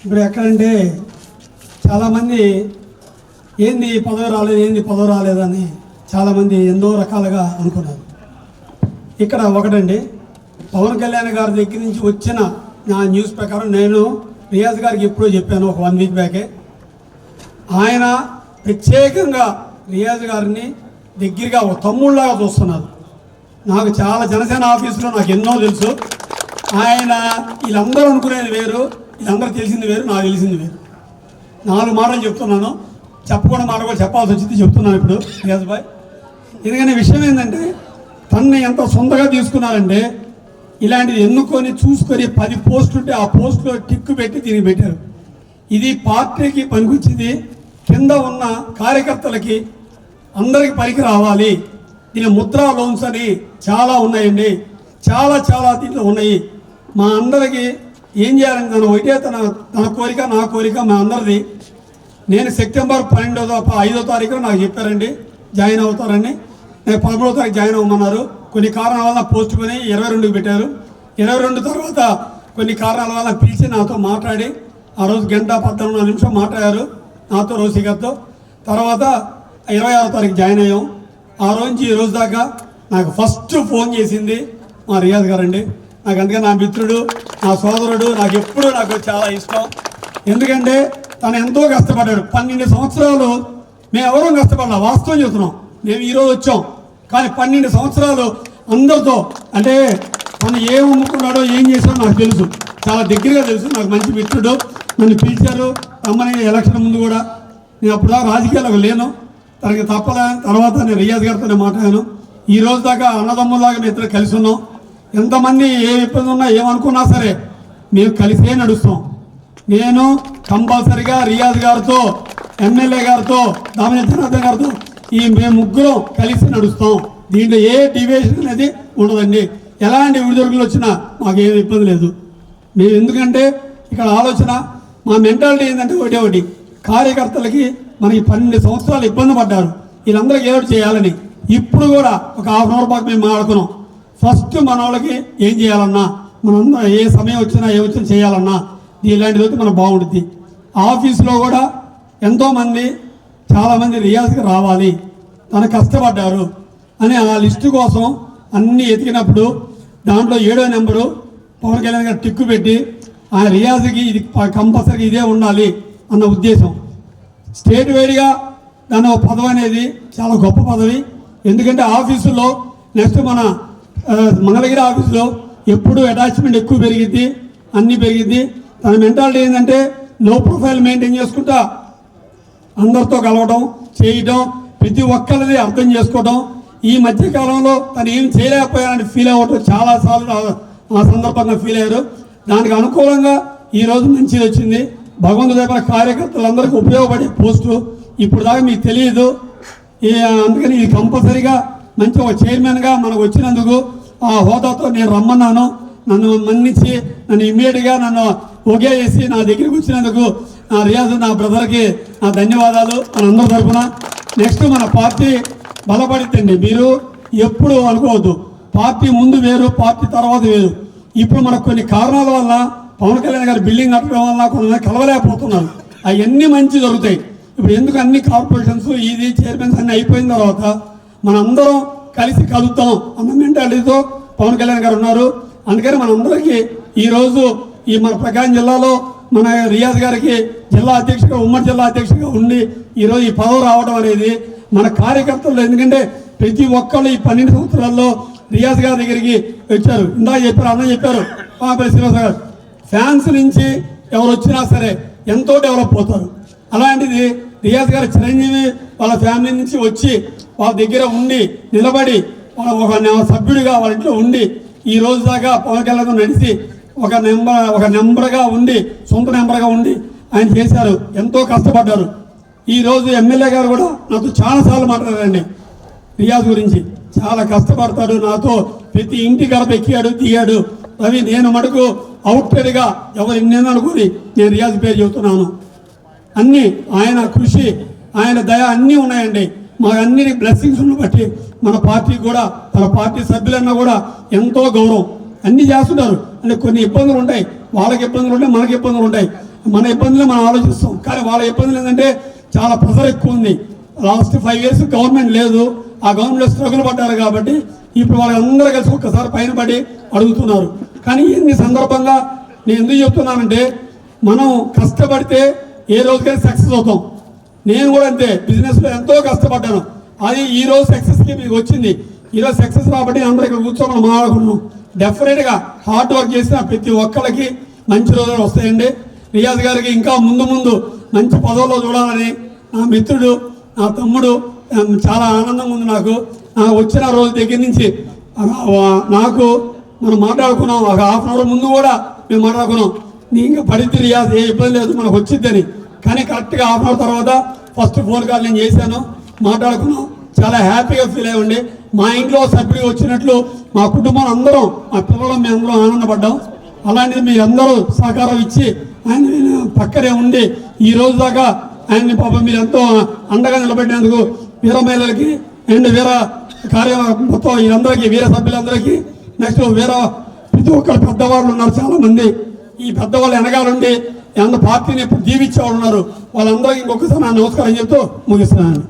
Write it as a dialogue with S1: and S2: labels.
S1: ఇప్పుడు ఎక్కడంటే చాలామంది ఏంది పదవి రాలేదని చాలామంది ఎన్నో రకాలుగా అనుకున్నారు. ఇక్కడ ఒకటండి, పవన్ కళ్యాణ్ గారి దగ్గర నుంచి వచ్చిన నా న్యూస్ ప్రకారం నేను రియాజ్ గారికి ఎప్పుడో చెప్పాను, ఒక 1 వీక్ బ్యాకే. ఆయన ప్రత్యేకంగా రియాజ్ గారిని దగ్గరగా ఒక తమ్ముళ్ళలాగా చూస్తున్నారు. నాకు చాలా జనసేన ఆఫీసులో నాకు ఎన్నో తెలుసు. ఆయన వీళ్ళందరూ అనుకునేది వేరు, వీళ్ళందరూ తెలిసింది వేరు, నాకు తెలిసింది వేరు. 4 మాటలు చెప్తున్నాను, చెప్పకుండా మాట కూడా చెప్పాల్సి వచ్చింది, చెప్తున్నాను ఇప్పుడు రియాజ్ బాయ్. ఎందుకంటే విషయం ఏంటంటే తనని ఎంత సొంతగా తీసుకున్నారంటే ఇలాంటిది ఎన్నుకొని చూసుకొని 10 పోస్టులు ఉంటే ఆ పోస్టులో టిక్కు పెట్టి దీనికి పెట్టారు. ఇది పార్టీకి పనికొచ్చింది, కింద ఉన్న కార్యకర్తలకి అందరికి పనికి రావాలి. దీని ముద్రా లోన్స్ అని చాలా ఉన్నాయండి, చాలా దీంట్లో ఉన్నాయి. మా అందరికి ఏం చేయాలని తను ఒకటే తన కోరిక, నా కోరిక, మా అందరిది. నేను సెప్టెంబర్ 5వ తారీఖున నాకు చెప్పారండి జాయిన్ అవుతారని. నేను 13వ తారీఖు జాయిన్ అవ్వమన్నారు. కొన్ని కారణాల వల్ల పోస్ట్ కొని 22కి పెట్టారు. 22 తర్వాత కొన్ని కారణాల వల్ల పిలిచి నాతో మాట్లాడి ఆ రోజు 1:14 నిమిషం మాట్లాడారు నాతో, రోసి గారితో. తర్వాత 26వ తారీఖు జాయిన్ అయ్యాం. ఆ రోజు ఈ రోజు దాకా నాకు ఫస్ట్ ఫోన్ చేసింది మా రియాజ్ గారండి. నాకు అందుకే నా మిత్రుడు, నా సోదరుడు, నాకు చాలా ఇష్టం. ఎందుకంటే తను ఎంతో కష్టపడ్డాడు. 12 సంవత్సరాలు మేము ఎవరూ కష్టపడాల, వాస్తవం చెప్తున్నాం. మేము ఈరోజు వచ్చాం, కానీ 12 సంవత్సరాలు అందరితో, అంటే తను ఏం అమ్ముకున్నాడో ఏం చేశాడో నాకు తెలుసు, చాలా దగ్గరగా తెలుసు. నాకు మంచి మిత్రుడు, నన్ను పిలిచారు రమ్మని ఎలక్షన్ ముందు కూడా. నేను అప్పుడు దాకా రాజకీయాలకు లేను, తనకి తప్పలే. తర్వాత నేను రియాజ్ గారితోనే మాట్లాడాను. ఈ రోజు దాకా అన్నదమ్ములాగా మేము ఇద్దరు కలిసి ఉన్నాం. ఎంతమంది ఏ ఇబ్బంది ఉన్నా ఏమనుకున్నా సరే మేము కలిసే నడుస్తాం. నేను కంపల్సరిగా రియాజ్ గారితో, ఎమ్మెల్యే గారితో, దామినేని జనార్దన్ గారితో మేము ముగ్గురం కలిసి నడుస్తాం. దీంట్లో ఏ డివియేషన్ అనేది ఉండదండి. ఎలాంటి విడుదలలు వచ్చినా మాకేం ఇబ్బంది లేదు. మేము ఎందుకంటే ఇక్కడ ఆలోచన, మా మెంటాలిటీ ఏంటంటే ఒకటి, కార్యకర్తలకి మనకి 12 సంవత్సరాలు ఇబ్బంది పడ్డారు, వీళ్ళందరికీ ఏదో చేయాలని. ఇప్పుడు కూడా ఒక హాఫ్ అన్ అవర్ పాటు మేము మాట్లాడుకున్నాం. ఫస్ట్ మన వాళ్ళకి ఏం చేయాలన్నా, మనందరం ఏ సమయం వచ్చినా ఏ వచ్చినా చేయాలన్నా ఇలాంటిది అయితే మనకు బాగుంటుంది. ఆఫీసులో కూడా ఎంతోమంది చాలామంది రియాజ్కి రావాలి, తను కష్టపడ్డారు అని ఆ లిస్టు కోసం అన్నీ ఎతికినప్పుడు దాంట్లో 7వ నెంబరు పవన్ కళ్యాణ్ గారు టిక్కు పెట్టి ఆ రియాజ్కి ఇది కంపల్సరీ ఇదే ఉండాలి అన్న ఉద్దేశం. స్టేట్ వైడ్గా దాని పదవి అనేది చాలా గొప్ప పదవి. ఎందుకంటే ఆఫీసులో నెక్స్ట్ మన మంగళగిరి ఆఫీసులో ఎప్పుడు అటాచ్మెంట్ ఎక్కువ పెరిగిద్ది, అన్నీ పెరిగిద్ది. తన మెంటాలిటీ ఏంటంటే లో ప్రొఫైల్ మెయింటైన్ చేసుకుంటా అందరితో కలవడం, చేయడం, ప్రతి ఒక్కరిది అర్థం చేసుకోవడం. ఈ మధ్యకాలంలో తను ఏం చేయలేకపోయానని ఫీల్ అవ్వటం చాలాసార్లు ఆ సందర్భంగా ఫీల్ అయ్యారు. దానికి అనుకూలంగా ఈరోజు మంచిది వచ్చింది. భగవంతుడి దగ్గర కార్యకర్తలందరికీ ఉపయోగపడే పోస్టు. ఇప్పుడు దాకా మీకు తెలియదు, అందుకని ఇది కంపల్సరీగా మంచి ఒక చైర్మన్గా మనకు వచ్చినందుకు ఆ హోదాతో నేను రమ్మన్నాను. నన్ను మన్నించి నన్ను ఇమ్మీడియట్గా నన్ను ఓకే చేసి నా దగ్గరికి వచ్చినందుకు నా రియాజ్, నా బ్రదర్కి నా ధన్యవాదాలు మనందరి తరఫున. నెక్స్ట్ మన పార్టీ బలపడిద్దండి. మీరు ఎప్పుడు అనుకోవద్దు పార్టీ ముందు వేరు, పార్టీ తర్వాత వేరు. ఇప్పుడు మనకు కొన్ని కారణాల వల్ల పవన్ కళ్యాణ్ గారు బిల్డింగ్ కట్టడం వల్ల కొంతమంది కలవలేకపోతున్నారు. అవన్నీ మంచి జరుగుతాయి. ఇప్పుడు ఎందుకు అన్ని కార్పొరేషన్స్ ఇది చైర్మన్స్ అన్నీ అయిపోయిన తర్వాత మనందరం కలిసి కలుద్దాం అన్న మెంటాలిటీతో పవన్ కళ్యాణ్ గారు ఉన్నారు. అందుకని మనందరికీ ఈరోజు ఈ మన ప్రకాశం జిల్లాలో మన రియాజ్ గారికి జిల్లా అధ్యక్షుడిగా, ఉమ్మడి జిల్లా అధ్యక్షుడిగా ఉండి ఈరోజు ఈ పదవి రావడం అనేది మన కార్యకర్తలు. ఎందుకంటే ప్రతి ఒక్కళ్ళు ఈ 12 సంవత్సరాల్లో రియాజ్ గారి దగ్గరికి వచ్చారు. ఇందాక చెప్పారు, అన్న చెప్పారు, శ్రీనివాస గారు, ఫ్యాన్స్ నుంచి ఎవరు వచ్చినా సరే ఎంతో డెవలప్ అవుతారు. అలాంటిది రియాజ్ గారు చిరంజీవి వాళ్ళ ఫ్యామిలీ నుంచి వచ్చి వాళ్ళ దగ్గర ఉండి నిలబడి ఒక సభ్యుడిగా వాళ్ళ ఇంట్లో ఉండి ఈ రోజు దాకా పవన్ కళ్యాణ్ నడిచి ఒక నెంబర్గా ఉండి, సొంత నెంబర్గా ఉండి ఆయన చేశారు. ఎంతో కష్టపడ్డారు. ఈరోజు ఎమ్మెల్యే గారు కూడా నాతో చాలాసార్లు మాట్లాడారండి రియాజ్ గురించి. చాలా కష్టపడతాడు, నాతో ప్రతి ఇంటి గడప ఎక్కాడు, దిగాడు. రవి నేను మటుకు అవుట్సైడ్గా ఎవరు ఎన్నెన్నో అనుకుని నేను రియాజ్ పేరు చెబుతున్నాను. అన్నీ ఆయన కృషి, ఆయన దయ అన్నీ ఉన్నాయండి. మా అన్ని బ్లెస్సింగ్స్ బట్టి మన పార్టీ కూడా, మన పార్టీ సభ్యులన్నా కూడా ఎంతో గౌరవం. అన్నీ చేస్తుంటారు. అంటే కొన్ని ఇబ్బందులు ఉంటాయి, వాళ్ళకి ఇబ్బందులు ఉంటాయి, మనకి ఇబ్బందులు ఉంటాయి. మన ఇబ్బందులు మనం ఆలోచిస్తాం, కానీ వాళ్ళ ఇబ్బందులు ఏంటంటే చాలా ప్రెజర్ ఎక్కువ ఉంది. లాస్ట్ 5 years గవర్నమెంట్ లేదు, ఆ గవర్నమెంట్లో స్ట్రగుల్ పడ్డారు కాబట్టి ఇప్పుడు వాళ్ళందరూ కలిసి ఒక్కసారి పైన పడి అడుగుతున్నారు. కానీ ఎన్ని సందర్భంగా నేను ఎందుకు చెప్తున్నానంటే, మనం కష్టపడితే ఏ రోజుకైనా సక్సెస్ అవుతాం. నేను కూడా అంతే, బిజినెస్లో ఎంతో కష్టపడ్డాను, అది ఈరోజు సక్సెస్కి మీకు వచ్చింది. ఈరోజు సక్సెస్ కాబట్టి అందరూ ఇక్కడ కూర్చొని మాట్లాడుకున్నాం. డెఫినెట్గా హార్డ్ వర్క్ చేసిన ప్రతి ఒక్కరికి మంచి రోజులు వస్తాయండి. రియాజ్ గారికి ఇంకా ముందు ముందు మంచి పదవుల్లో చూడాలని నా మిత్రుడు, నా తమ్ముడు, చాలా ఆనందంగా ఉంది నాకు. వచ్చిన రోజు దగ్గర నుంచి నాకు మనం మాట్లాడుకున్నాం, ఒక 1/2 hour ముందు కూడా మేము మాట్లాడుకున్నాం, నీ ఇంకా పడితే రియాజ్ ఏ ఇబ్బంది లేదు మనకు వచ్చిద్దని. కానీ కరెక్ట్గా 1/2 hour తర్వాత ఫస్ట్ ఫోన్ కాల్ నేను చేశాను, మాట్లాడుకున్నాం, చాలా హ్యాపీగా ఫీల్ అయ్యండి. మా ఇంట్లో సభ్యుడిగా వచ్చినట్లు మా కుటుంబం అందరం, మా పిల్లలు మేము అందరం ఆనందపడ్డాం. అలాంటిది మీ అందరూ సహకారం ఇచ్చి ఆయన పక్కనే ఉండి ఈ రోజు దాకా ఆయన్ని పాపం మీరు ఎంతో అండగా నిలబెట్టినందుకు వీర మహిళలకి అండ్ వీర మొత్తం వీరందరికీ, వీర సభ్యులందరికీ, నెక్స్ట్ వీర ప్రతి ఒక్కరు పెద్దవాళ్ళు ఉన్నారు చాలామంది. ఈ పెద్దవాళ్ళు వెనకాలండి పార్టీని ఎప్పుడు జీవించేవాళ్ళు ఉన్నారు, వాళ్ళందరికీ ఇంకొకసారి నమస్కారం చెప్తూ ముగిస్తున్నాను.